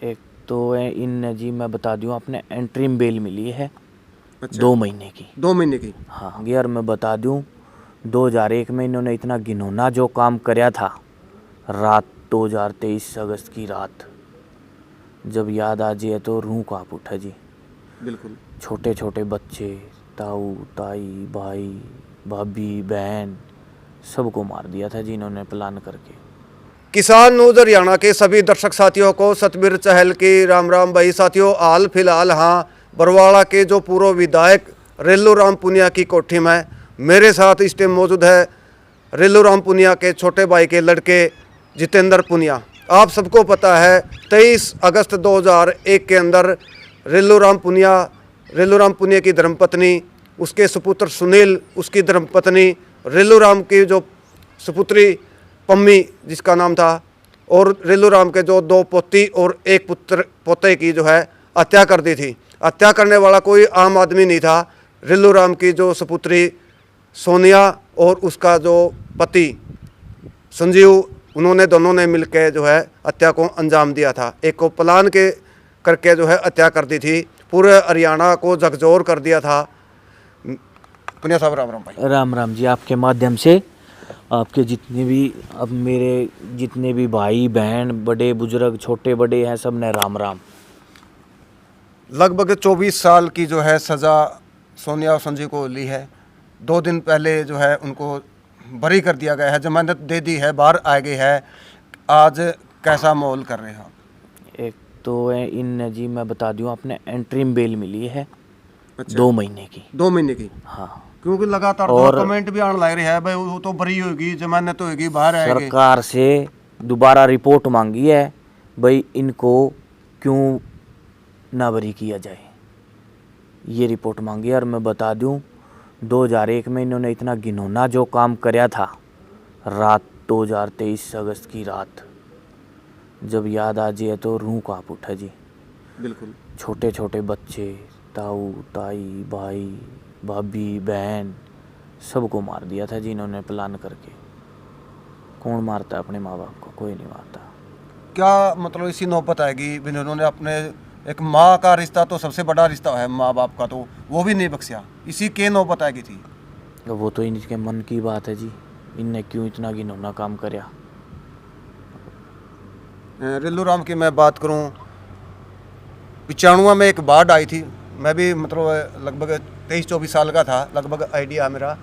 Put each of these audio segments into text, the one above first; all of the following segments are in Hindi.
एक तो इन जी मैं बता दूं आपने एंट्रीम बेल मिली है। अच्छा। 2 महीने की। 2 महीने की। हाँ यार मैं बता दूं 2001 में इन्होंने इतना घिनौना जो काम कराया था रात 2023 अगस्त की रात, जब याद आ जाए तो रूह कांप उठा जी। बिल्कुल। छोटे छोटे बच्चे, ताऊ ताई, भाई भाभी बहन, सबको मार दिया था जी इन्होंने प्लान करके। किसान न्यूज़ हरियाणा के सभी दर्शक साथियों को सतबीर चहल की राम राम। भाई साथियों, हाल फिलहाल हाँ बरवाड़ा के जो पूर्व विधायक रेलू राम पुनिया की कोठी में मेरे साथ इस टाइम मौजूद है रेलू राम पुनिया के छोटे भाई के लड़के जितेंद्र पुनिया। आप सबको पता है 23 अगस्त 2001 के अंदर रेलू राम पुनिया की धर्मपत्नी, उसके सुपुत्र सुनील, उसकी धर्मपत्नी रेलू राम की जो सुपुत्री पम्मी जिसका नाम था, और रेलू राम के जो 2 पोती और 1 पोते की जो है हत्या कर दी थी। हत्या करने वाला कोई आम आदमी नहीं था, रेलू राम की जो सुपुत्री सोनिया और उसका जो पति संजीव, उन्होंने दोनों ने मिलकर जो है हत्या को अंजाम दिया था। एक को प्लान के करके जो है हत्या कर दी थी, पूरे हरियाणा को झकझोर कर दिया था। पुनिया साहब राम राम भाई। राम राम जी। आपके माध्यम से आपके जितने भी अब मेरे जितने भी भाई बहन बड़े बुजुर्ग छोटे बड़े हैं सब ने राम राम। लगभग 24 साल की जो है सज़ा सोनिया और संजीव को ली है। 2 दिन पहले जो है उनको बरी कर दिया गया है, जमानत दे दी है, बाहर आ गई है। आज कैसा माहौल कर रहे हैं आप? एक तो इन जी मैं बता दूं आपने एंट्रीम बेल मिली है। अच्छा। 2 महीने की। 2 महीने की। हाँ। क्योंकि लगातार और कमेंट भी आने लग रहे हैं भाई वो तो बरी होगी, जमानत होगी, बाहर आएगी। सरकार से दोबारा रिपोर्ट मांगी है भाई इनको क्यों ना बरी किया जाए, ये रिपोर्ट मांगी है। और मैं बता दूं 2001 में इन्होंने इतना घिनौना जो काम कराया था रात 2023 अगस्त की रात, जब याद आ जाए तो रूह कांप उठा जी। बिल्कुल। छोटे छोटे बच्चे, ताऊ ताई, भाई भाभी बहन, सबको मार दिया था जी इन्होंने प्लान करके। कौन मारता है अपने माँ बाप को? कोई नहीं मारता। क्या मतलब इसी नौबत आएगी, इन्होंने अपने एक माँ का रिश्ता तो सबसे बड़ा रिश्ता है माँ बाप का, तो वो भी नहीं बख्शिया, इसी के नौबत आएगी थी। वो तो इनके मन की बात है जी, इनने क्यों इतना घिनौना काम कराया। रेलू राम की मैं बात करूं, 95 में एक बाढ़ आई थी। मैं भी मतलब लगभग 23-24 साल का था, लगभग आइडिया मेरा।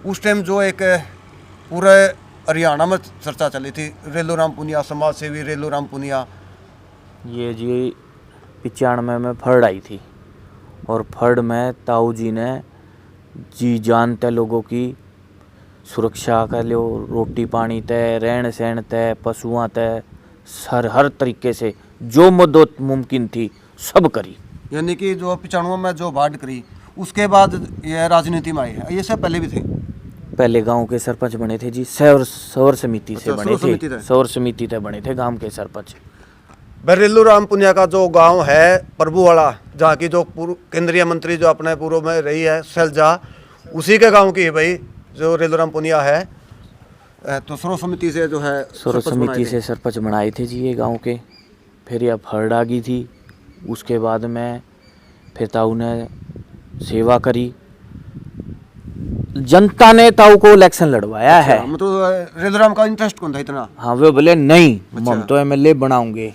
उस टाइम जो एक पूरे हरियाणा में चर्चा चली थी, रेलू राम पुनिया, समाज सेवी रेलू राम पुनिया। ये जी 95 में फ्लड आई थी और फ्लड में ताऊ जी ने जी जान तय लोगों की सुरक्षा कर लो, रोटी पानी तय, रहन सहन तय, पशुआं तय, हर तरीके से जो मदद मुमकिन थी सब करी। यानी कि जो 95 में जो बाढ़ करी उसके बाद ये राजनीति में आई है। ये सब पहले भी थे? पहले गांव के सरपंच बने थे जी, सौर समिति से बने थे, सौर समिति से बने थे गांव के सरपंच। रेलू राम पुनिया का जो गांव है प्रभुवाड़ा, जहाँ की जो केंद्रीय मंत्री जो अपने पूर्व में रही है शैलजा, उसी के गांव की है भाई जो रेलू राम पुनिया है। तो सर्व समिति से जो है सर्व समिति से सरपंच बनाए थे जी ये गांव के। फिर यह फ्लड आ गई थी, उसके बाद में फिर ताऊ ने सेवा करी, जनता ने ताऊ को इलेक्शन लड़वाया है। मतलब रेलू राम का इंटरेस्ट कौन था इतना? हाँ वे बोले नहीं हम तो एमएलए बनाऊंगे।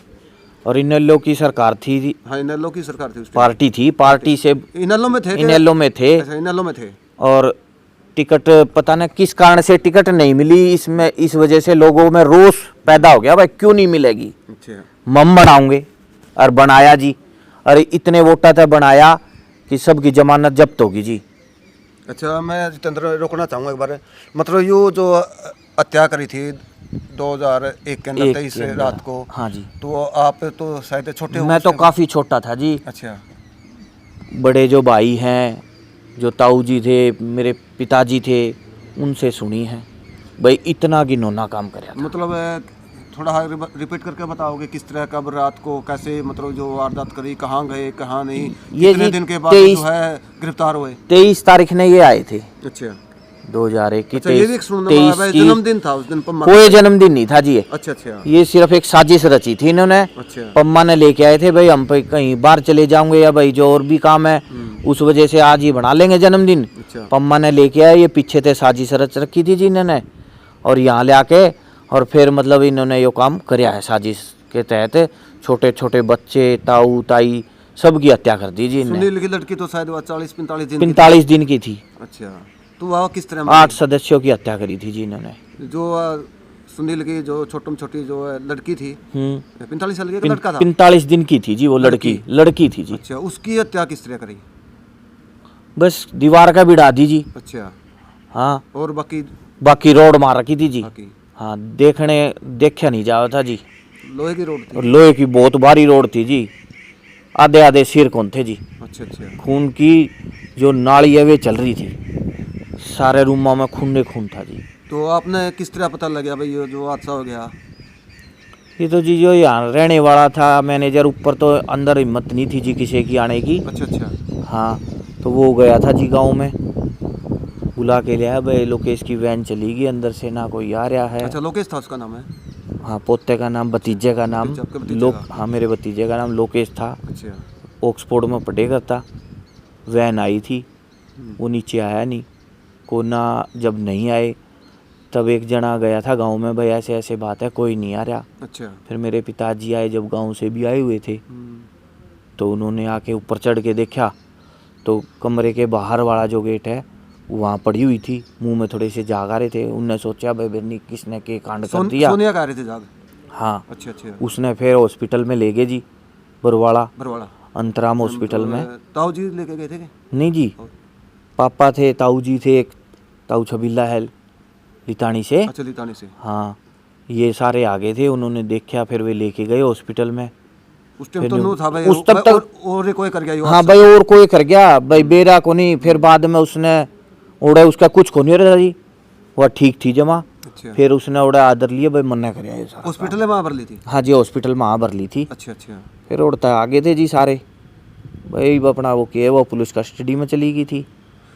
और इनेलो की सरकार थी। हाँ, इनेलो की सरकार थी, पार्टी थी, पार्टी से इनेलो में थे। इनेलो में थे। अच्छा, इनेलो में थे। और टिकट पता नहीं किस कारण से टिकट नहीं मिली, इसमें इस वजह से लोगों में रोष पैदा हो गया भाई क्यों नहीं मिलेगी। अच्छा। हम बनाऊंगे और बनाया जी। और इतने वोटा तक बनाया कि सबकी जमानत जब्त होगी जी। अच्छा, मैं जितेंद्र रोकना चाहूँगा एक बार। मतलब यो जो हत्या करी थी 2001 के अंदर 23 रात को। हाँ जी। तो आप तो शायद छोटे हो? मैं तो काफ़ी छोटा था जी। अच्छा। बड़े जो भाई हैं, जो ताऊ जी थे, मेरे पिताजी थे, उनसे सुनी है भाई इतना घिनौना काम कराया था। मतलब थोड़ा रिपीट करके बताओगे किस तरह कब रात को कैसे मतलब जो वारदात करी, कहाँ गए कहाँ नहीं, ये कितने दिन के बाद जो है गिरफ्तार हुए? 23 तारीख ने ये आए थे। अच्छा। 2001 की अच्छा, ये भी एक सुनने में आया 23 है, की। जन्मदिन था उस दिन पम्मा कोई जन्मदिन नहीं था जी, अच्छा अच्छा ये सिर्फ एक साजिश रची थी इन्होंने। अच्छा पम्मा ने लेके आए थे भाई, हम पे कहीं बाहर चले जाओगे या भाई जो और भी काम है उस वजह से आज ही बना लेंगे जन्मदिन। अच्छा पम्मा ने लेके आए, ये पीछे थे साजिश रच रखी थी जी इन्होंने, और यहाँ ले आके और फिर मतलब इन्होंने ये काम कराया है साजिश के तहत। छोटे छोटे बच्चे, ताऊ ताई सबकी हत्या कर दी जी इन्होंने। सुनील की लड़की तो शायद 40-45 दिन की थी। 45 दिन की थी। अच्छा, तो वह किस तरह 8 सदस्यों की हत्या करी थी जी इन्होंने। जो सुनील की जो छोटम छोटी जो लड़की थी 45 साल की एक लड़का था। 45 दिन की थी जी वो लड़की थी जी। अच्छा, उसकी हत्या किस तरह करी? बस दीवार का बिड़ा दी जी। अच्छा, हाँ, और बाकी बाकी रोड मार रखी थी जी। बाकी हाँ, देखा नहीं जा रहा था जी। लोहे की रोड थी। और लोहे की बहुत भारी रोड थी जी, आधे आधे सिर कौन थे जी। अच्छा अच्छा खून की जो नाली है वे चल रही थी, सारे रूमों में खून खून था जी। तो आपने किस तरह पता लगा भाई ये जो हादसा हो गया? ये तो जी जो यहाँ रहने वाला था मैनेजर, ऊपर तो अंदर हिम्मत नहीं थी जी किसी की आने की। अच्छा अच्छा हाँ, तो वो गया था जी गांव में, बुला के लिया भाई लोकेश की वैन चली गई, अंदर से ना कोई आ रहा है। अच्छा, लोकेश था उसका नाम है? हाँ, पोते का नाम, भतीजे का नाम भतीजा, आपके भतीजे का? हाँ, मेरे भतीजे का नाम लोकेश था। अच्छा ऑक्सफोर्ड में पढ़े करता। वैन आई थी, वो नीचे आया नहीं, कोना जब नहीं आए तब एक जना गया था गांव में, भाई ऐसे ऐसे बात है, कोई नहीं आ रहा। अच्छा फिर मेरे पिताजी आए, जब गांव से भी आए हुए थे, तो उन्होंने आके ऊपर चढ़ के देखा तो कमरे के बाहर वाला जो गेट है वहाँ पड़ी हुई थी, मुंह में थोड़े से जाग आ रहे थे। उनने सोचा भाई बेरनी किसने के कांड कर दिया। सोनिया कह रहे थे जाग? हाँ, अच्छा अच्छा उसने फिर हॉस्पिटल में ले गए जी, बरवाड़ा अंतराम हॉस्पिटल में। ताऊ जी लेके गए थे क्या? नहीं जी, पापा थे, ताऊ जी थे, एक ताऊ छबीला है लितानी से। अच्छा, लितानी से। हाँ, ये सारे आ गए थे, उन्होंने देखा, फिर वे लेके गए हॉस्पिटल में। उस टाइम तो नो था भाई, उस तब तक और कोई कर गया? हाँ भाई, और कोई कर गया भाई, बेरा को नहीं। फिर बाद में उसने उड़ा, उसका कुछ को नहीं रहा जी, वह ठीक थी जमा। अच्छा, फिर उसने उड़ा आदर लिए भाई, मना कर हॉस्पिटल में वहाँ भर ली थी? हाँ जी, हॉस्पिटल में वहाँ भर ली थी। अच्छा अच्छा फिर उड़ता आगे थे जी सारे भाई, अपना वो किया, वो पुलिस कस्टडी में चली गई थी।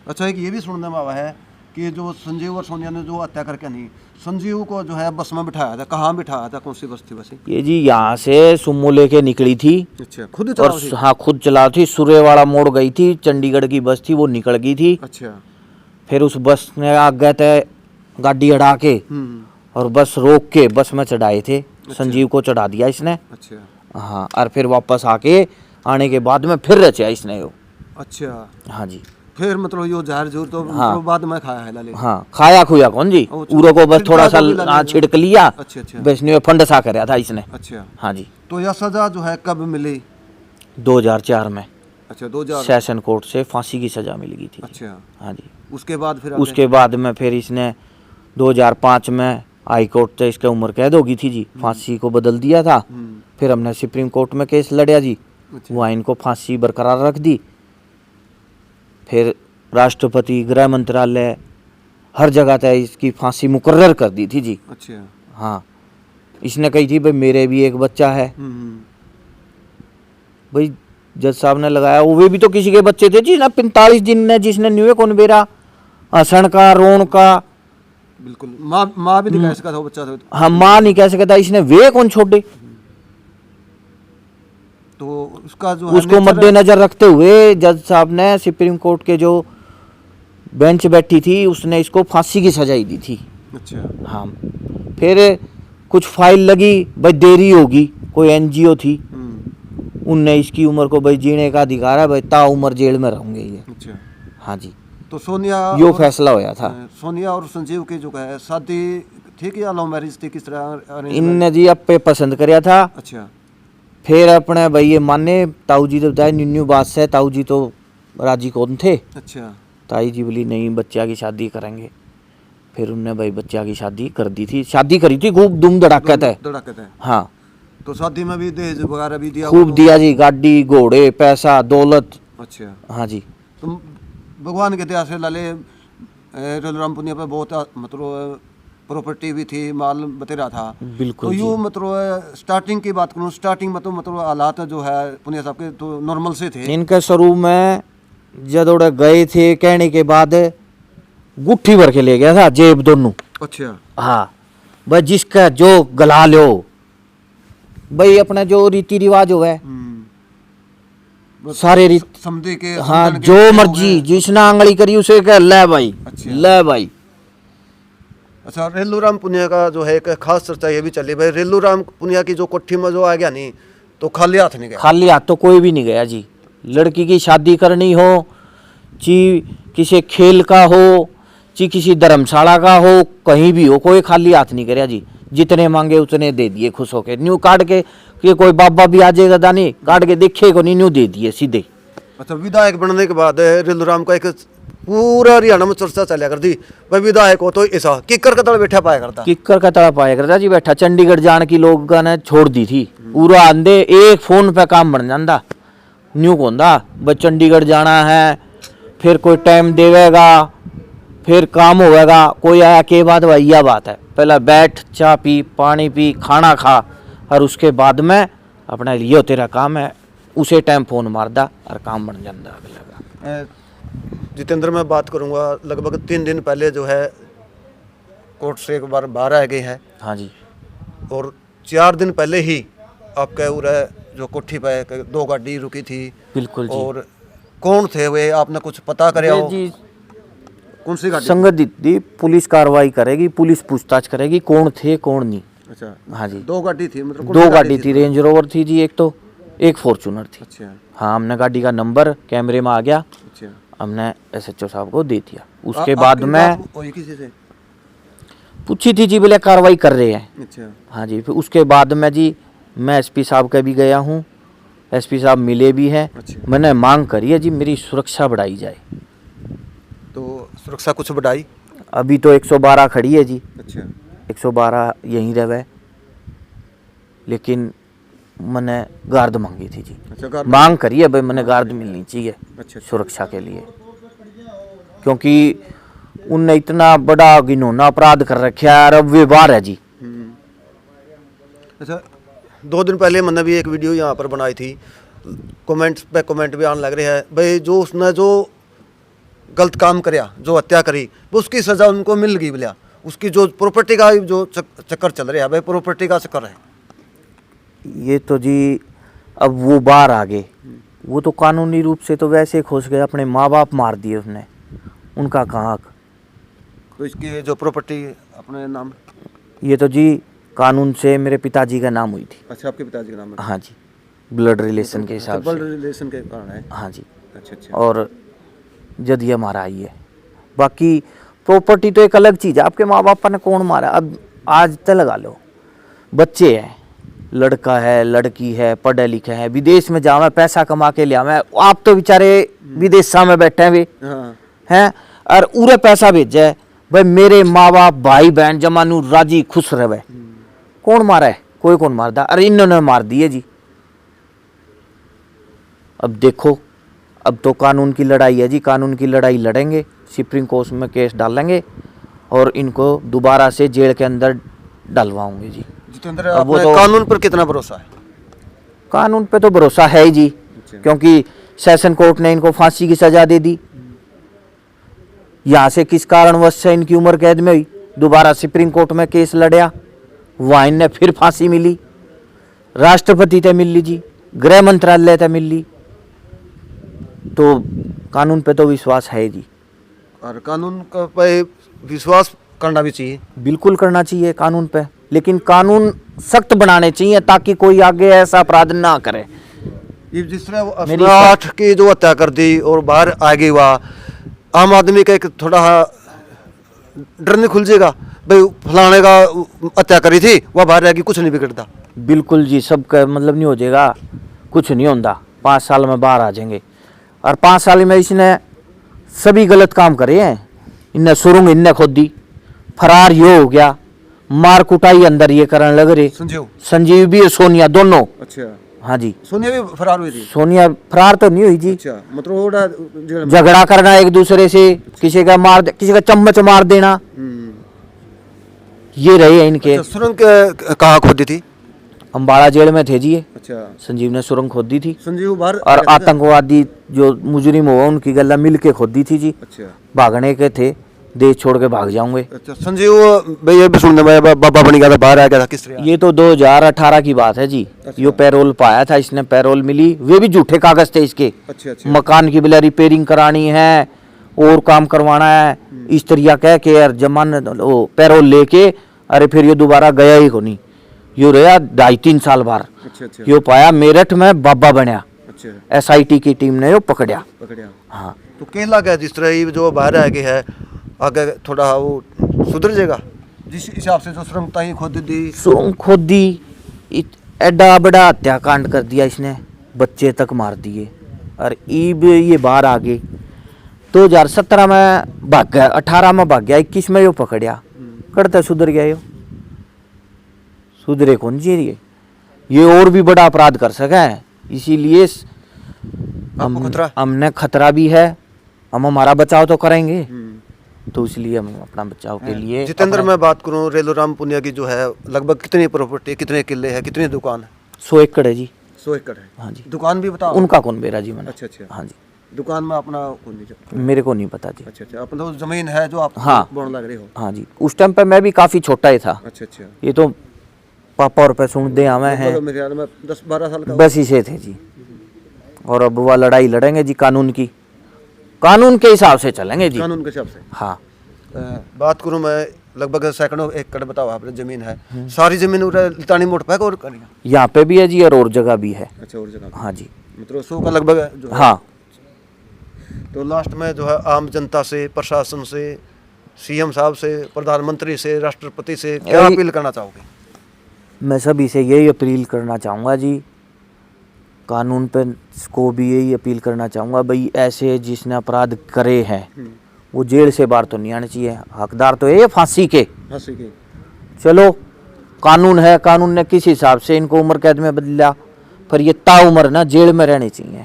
अच्छा, एक ये भी सुनने में आया है कि जो संजीव और सोनिया ने जो हत्या करके नहीं, संजीव को जो है बस में बिठाया था, कहाँ बिठाया था, कौन सी बस थी बस? ये जी यहाँ से सुमो लेके निकली थी। अच्छा, खुद और हाँ, खुद चला थी, सुरेवाड़ा मोड़ गई थी, चंडीगढ़ की बस थी, वो निकल गई थी। अच्छा, फिर उस बस ने आगे थे गाड़ी अड़ा के और बस रोक के बस में चढ़ाए थे। संजीव को चढ़ा दिया इसने। अच्छा हाँ, और फिर वापस आके आने के बाद में फिर रचा इसने वो। अच्छा, हाँ जी, फिर मतलब यो जहर जरूर तो हाँ। मतलब बाद में खाया है लाले? हाँ, खाया खुया कौन जी, उरो को बस थोड़ा सा छिड़क लिया। अच्छा अच्छा बस ने फंड सा कराया था इसने। अच्छा, हाँ जी, तो यह सजा जो है कब मिली? 2004 में अच्छा, 2000। सेशन कोर्ट से फांसी की सजा मिल गई थी। अच्छा, हाँ जी, उसके बाद फिर उसके बाद में फिर इसने 2005 में हाई कोर्ट से इसका उम्र कैद होगी थी जी, फांसी को बदल दिया था। फिर हमने सुप्रीम कोर्ट में केस लड़या जी, वहाँ इनको फांसी बरकरार रख दी। फिर राष्ट्रपति, गृह मंत्रालय, हर जगह तक इसकी फांसी मुकर्रर कर दी थी जी। अच्छा, हाँ, इसने कही थी भाई मेरे भी एक बच्चा है। भाई जज साहब ने लगाया, वो भी तो किसी के बच्चे थे जी ना, 45 दिन ने जिसने न्यूए कौन बेरा हसन का, रोन का। बिल्कुल, माँ भी नहीं कह सका था वो बच्चा था। हाँ, माँ नहीं कह सकता, इसने वे कौन छोड़े। तो उसका जो है उसको मद्देनजर रखते हुए जज साहब ने, सुप्रीम कोर्ट के जो बेंच बैठी थी, उसने इसको फांसी की सजा दी थी। अच्छा, हाँ, फिर कुछ फाइल लगी भाई, देरी होगी, कोई एनजीओ थी, उनने इसकी उम्र को भाई जीने का अधिकार है भाई, ता उम्र जेल में रहूंगे ये। अच्छा, हाँ जी, तो सोनिया यो फैसला होया था। सोनिया और संजीव की जो है शादी थी कि या लव मैरिज थी, किस तरह? इनने जी अब पे पसंद कराया था। अच्छा, फिर अपने भाई ये माने, ताऊ जी तो बताया न्यू बात से, ताऊ जी तो राजी कौन थे। अच्छा, ताई जी बोली नहीं, बच्चा की शादी करेंगे। फिर उनने भाई बच्चा की शादी कर दी थी, शादी करी थी खूब धूम धड़ाकत है। हाँ, तो शादी में भी दहेज वगैरह भी दिया? खूब दिया जी, गाड़ी घोड़े पैसा दौलत। अच्छा, हाँ जी, तो भगवान के दया से लाले रेलूराम पुनिया पे बहुत मतलब प्रॉपर्टी भी थी, माल बतेरा था। बिल्कुल तो जी। यूँ मतलब स्टार्टिंग की बात करूँ, स्टार्टिंग में तो मतलब हालात जो है पुनिया साहब के तो नॉर्मल से थे। इनके शुरू में जब उड़े गए थे कहने के बाद गुट्ठी भर के ले गया था, जेब दोनों। अच्छा। हाँ भाई, जिसका जो गला लो भाई, अपना जो रीति रिवाज हो है सारे रीत समझे के हाँ, समझन के जो हो मर्जी गए। जिसने आंगली करी उसे कह ले भाई। अच्छा। ले भाई। अच्छा, रेलू राम पुनिया का जो है एक खास चर्चा ये भी चली भाई, रेलू राम पुनिया की जो कोठी में जो आ गया नहीं तो खाली हाथ नहीं गया। खाली हाथ तो कोई भी नहीं गया जी। लड़की की शादी करनी हो, ची किसी खेल का हो, ची किसी धर्मशाला का हो, कहीं भी हो, कोई खाली हाथ नहीं कराया जी। जितने मांगे उतने दे दिए खुश होके। न्यू काट के कि कोई बाबा भी आ जाएगा दानी, काट के देखे को नहीं, न्यू दे दिए सीधे। अच्छा, विधायक बनने के बाद रेलू राम का एक पूरा हरियाणा में चर्चा चलिया कर दी भाई, विधायक हो तो ऐसा किक्कर का तड़ बैठा पाया करता। किक्कर का तड़ा पाया करता जी बैठा। चंडीगढ़ जान की लोगों ने छोड़ दी थी, पूरा आंधे एक फोन पे काम बन जाता। न्यू को भाई चंडीगढ़ जाना है, फिर कोई टाइम देवेगा, फिर काम होगा, कोई आया के बाद भाई यह बात है, पहला बैठ चाय पी, पानी पी, खाना खा, और उसके बाद में अपना लियो तेरा काम है, उसे टाइम फोन मार दा और काम बन जाता अगला। जितेंद्र, मैं बात करूंगा लगभग 3 दिन पहले जो है कोर्ट से एक बार बाहर आ गए हैं। हाँ जी। और 4 दिन पहले ही आपके उरे जो कोठी पे 2 गाड़ी रुकी थी। बिल्कुल जी। और कौन थे वे, आपने कुछ पता करे हो? जी कौन सी गाड़ी? संगठित दी, पुलिस कार्रवाई करेगी, पुलिस पूछताछ करेगी कौन थे कौन नहीं। अच्छा। हाँ जी। 2 गाड़ी थी, मतलब 2 गाड़ी थी, रेंज रोवर थी जी एक, तो एक फॉर्चूनर थी। अच्छा। हाँ, हमने गाड़ी का नंबर कैमरे में आ गया, अच्छा। हमने SHO साहब को दे दिया। उसके बाद में किसी से पूछी थी जी, बोले कार्रवाई कर रहे हैं। अच्छा। हाँ जी। फिर उसके बाद में जी मैं SP साहब के भी गया हूँ, SP साहब मिले भी हैं। अच्छा। मैंने मांग करी है जी मेरी सुरक्षा बढ़ाई जाए। तो सुरक्षा कुछ बढ़ाई? अभी तो 112 खड़ी है जी। अच्छा। 112 यहीं रहे, लेकिन मैंने गार्ड मांगी थी जी। अच्छा, मांग करी है भाई, मैंने गार्ड मिलनी चाहिए। अच्छा। सुरक्षा के लिए, क्योंकि उनने इतना बड़ा घिनौना अपराध कर रखा है और अब वे बाहर है जी। अच्छा, 2 दिन पहले मैंने भी एक वीडियो यहाँ पर बनाई थी, कमेंट्स पे कमेंट भी आने लग रहे हैं भाई, जो उसने जो गलत काम करया, जो हत्या करी, वो उसकी सजा उनको मिल गई बोलिया। उसकी जो प्रॉपर्टी का जो चक्कर चल रहा है भाई, प्रॉपर्टी का चक्कर है ये तो जी, अब वो बाहर आ गए, वो तो कानूनी रूप से तो वैसे खुश गए, अपने माँ बाप मार दिए उसने, उनका कहाँ हक। तो इसकी जो प्रॉपर्टी अपने नाम, ये तो जी कानून से मेरे पिताजी का नाम हुई थी। अच्छा, आपके पिताजी का नाम है? हाँ जी, ब्लड रिलेशन के हिसाब ब्लड से। रिलेशन के कारण है? हाँ जी। अच्छा। अच्छा। और जद ये हमारा आई है, बाकी प्रॉपर्टी तो एक अलग चीज़ है। आपके माँ बाप ने कौन मारा, अब आज तक लगा लो, बच्चे हैं, लड़का है लड़की है, पढ़े लिखे हैं, विदेश में जावे, पैसा कमा के लिया मैं, आप तो बेचारे विदेशा में बैठे हुए हैं और उरे पैसा भेजे भाई, मेरे माँ बाप भाई बहन जमानू राजी खुश रहे। कौन मारा है? कोई कौन मारदा, अरे इन्होंने मार दिए जी। अब देखो, अब तो कानून की लड़ाई है जी, कानून की लड़ाई लड़ेंगे, सुप्रीम कोर्ट में केस डालेंगे और इनको दोबारा से जेल के अंदर डलवाऊंगे जी। जितेंद्र, अब वो आपने तो कानून पर कितना भरोसा है? कानून पे तो भरोसा है ही जी, क्योंकि सेशन कोर्ट ने इनको फांसी की सजा दे दी। यहाँ से किस कारणवश से इनकी उम्र कैद में हुई, दोबारा सुप्रीम कोर्ट में केस लड़या, वहाँ इन्हें फिर फांसी मिली, राष्ट्रपति ते मिल ली जी, गृह मंत्रालय ते मिल ली। तो कानून पे तो विश्वास है जी, और कानून का पे विश्वास करना भी चाहिए। बिल्कुल करना चाहिए कानून पे, लेकिन कानून सख्त बनाने चाहिए ताकि कोई आगे ऐसा अपराध ना करे। ये जिस तरह 8 की जो हत्या कर दी और बाहर आ गई, वह आम आदमी का एक थोड़ा डर नहीं खुल जाएगा भाई, फलाने का हत्या करी थी, वह बाहर रहेगी, कुछ नहीं बिगड़ता। बिल्कुल जी, सबका मतलब नहीं हो जाएगा, कुछ नहीं होता, 5 साल में बाहर आ जाएंगे। और 5 साल में इसने सभी गलत काम करे हैं, इनने सुरंग इनने खोदी, फरार ये हो गया, मार कुटाई अंदर ये करने लग रहे। संजीव भी और सोनिया दोनों। अच्छा। हाँ जी। सोनिया भी फरार हुई थी? सोनिया फरार तो नहीं हुई जी। अच्छा, मतलब झगड़ा करना एक दूसरे से, किसी का किसी का चम्मच मार देना, ये रहे इनके। अच्छा, सुरंग कहाँ खोदी थी? अम्बाड़ा जेल में थे जी ये। अच्छा। संजीव ने सुरंग खोदी थी। संजीव बाहर और आतंकवादी जो मुजरिम हुआ उनकी गला मिल के खोदी थी जी। अच्छा। भागने के थे, देश छोड़ के भाग जाऊंगे। अच्छा संजीव भाई, ये भी सुनने में बाबा बन गया था, बाहर आ गया था, किस तरह? ये तो 2018 की बात है जी। यो पैरोल पाया था इसने, पैरोल मिली, वे भी झूठे कागज थे इसके। अच्छा अच्छा। मकान की बिला रिपेयरिंग करानी है और काम करवाना है, इस तरह कह के यार जमान वो पैरोल लेके, अरे फिर ये दोबारा गया ही को नहीं। यो रहा 2.5-3 साल बाहर। अच्छा अच्छा। यो पाया मेरठ में बाबा बनया, अच्छा SIT की टीम ने यो पकड़या। हाँ तो क्या लगा जिस तरह ये जो बाहर आ गया है, आगे थोड़ा वो सुधर जाएगा जिस हिसाब से जो श्रमता ही खुद दी? सुरंग खोदी, एडा बड़ा हत्याकांड कर दिया इसने, बच्चे तक मार दिए। और ईब ये बाहर आ गए, 2017 में भाग गया, 18 में भाग गया, 21 में यो पकड़या, करता सुधर गया। यो सुधरे कौन जी ये और भी बड़ा अपराध कर सके, इसीलिए हमने खतरा भी है, हम हमारा बचाव तो करेंगे, तो इसलिए हम अपना बचाव के लिए। जितेंद्र, मैं बात करूं रेलूराम पुनिया की, जो है लगभग कितनी प्रॉपर्टी, कितने किले है, कितनी दुकान है? 100 एकड़ है जी। 100 एकड़ है? हाँ जी। दुकान भी बताओ। उनका कौन बेरा जी मैंने? अच्छा अच्छा। हाँ जी। दुकान में अपना कौन नहीं? मेरे को नहीं पता जी। अच्छा अच्छा। अपना जमीन है जो आप हाँ बोलने लग रहे हो? हाँ जी, उस टाइम पे मैं भी काफी छोटा ही था। अच्छा अच्छा। ये तो पापा और पैसों दे हमें हैं, मेरे ख्याल में 10-12 साल का बस इसे थे जी। और अब वह लड़ाई लड़ेंगे जी कानून की, कानून के हिसाब से चलेंगे जी। कानून के हिसाब से। हाँ। बात करूं मैं, लगभग सैकड़ों एकड़ बताओ आपने जमीन है, सारी जमीन लितानी मोड़ पे और करेंगे? यहाँ पे भी है जी और जगह भी है। अच्छा, और जगह? हाँ जी। मतलब 100 का लगभग जो है। हाँ। तो लास्ट में जो है आम जनता से, प्रशासन से, CM साहब से, प्रधानमंत्री से, राष्ट्रपति से क्या अपील करना चाहोगे? मैं सभी से यही अपील करना चाहूँगा जी, कानून पे को भी यही अपील करना चाहूँगा, भाई ऐसे जिसने अपराध करे हैं वो जेल से बाहर तो नहीं आने चाहिए। हकदार तो है फांसी के। चलो कानून है, कानून ने किस हिसाब से इनको उम्र कैद में बदला, पर ये ताउम्र ना जेल में रहने चाहिए,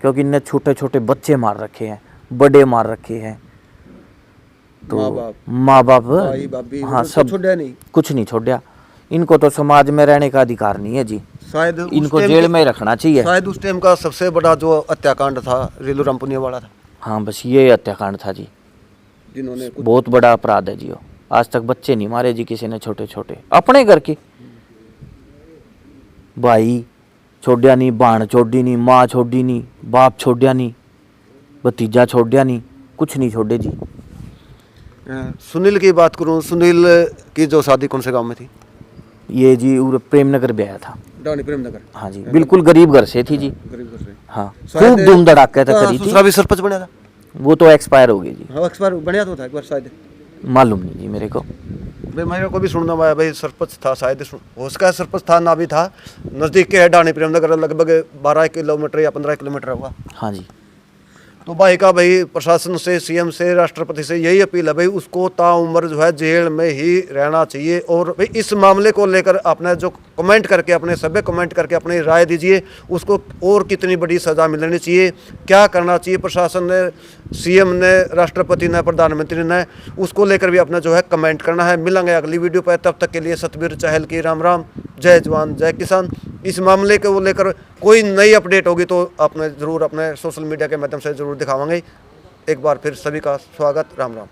क्योंकि इनने छोटे छोटे बच्चे मार रखे हैं, बड़े मार रखे हैं, तो माँ बाप हाँ सब नहीं, कुछ नहीं छोड़ा। इनको तो समाज में रहने का अधिकार नहीं है जी, शायद इनको जेल में रखना चाहिए। शायद उस टाइम का सबसे बड़ा जो हत्याकांड था रेलूराम पुनिया वाला था। हाँ बस ये हत्याकांड था जी, जिन्होंने बहुत बड़ा अपराध है जी। वो आज तक बच्चे नहीं मारे जी किसी ने, छोटे छोटे अपने घर के, भाई छोड़िया नहीं, बहन छोड़ी नहीं, माँ छोड़ी नहीं, बाप छोड़िया नहीं, भतीजा छोड़िया नहीं, कुछ नहीं छोड़े जी। सुनील की बात करूं, सुनील की जो शादी कौन से गांव में थी? ये जी प्रेमनगर ब्याह था। डानी प्रेमनगर? हाँ जी, बिल्कुल गरीब घर से थी जी। गरीब घर से? हाँ, खूब धूम धड़ाके तक करी थी। दूसरा भी सरपंच बना था? वो तो एक्सपायर हो गई जी। हाँ, एक्सपायर बनया तो था एक बार शायद, मालूम नहीं जी मेरे को। भाई मेरे को भी सुनना आया भाई, सरपंच था शायद, उसका सरपंच था ना भी था। नज़दीक के है डानी प्रेमनगर, लगभग 12 किलोमीटर या 15 किलोमीटर होगा। हाँ जी। तो भाई का भाई प्रशासन से, CM से, राष्ट्रपति से यही अपील है भाई, उसको ताउम्र जो है जेल में ही रहना चाहिए। और भाई इस मामले को लेकर आपने जो कमेंट करके, अपने सभी कमेंट करके अपनी राय दीजिए, उसको और कितनी बड़ी सज़ा मिलनी चाहिए, क्या करना चाहिए प्रशासन ने, CM ने, राष्ट्रपति ने, प्रधानमंत्री ने, उसको लेकर भी अपना जो है कमेंट करना है। मिलेंगे अगली वीडियो पर, तब तक के लिए सतबीर चहल की राम राम, जय जवान जय किसान। इस मामले को लेकर कोई नई अपडेट होगी तो आपने ज़रूर अपने सोशल मीडिया के माध्यम से ज़रूर दिखावांगे। एक बार फिर सभी का स्वागत, राम राम।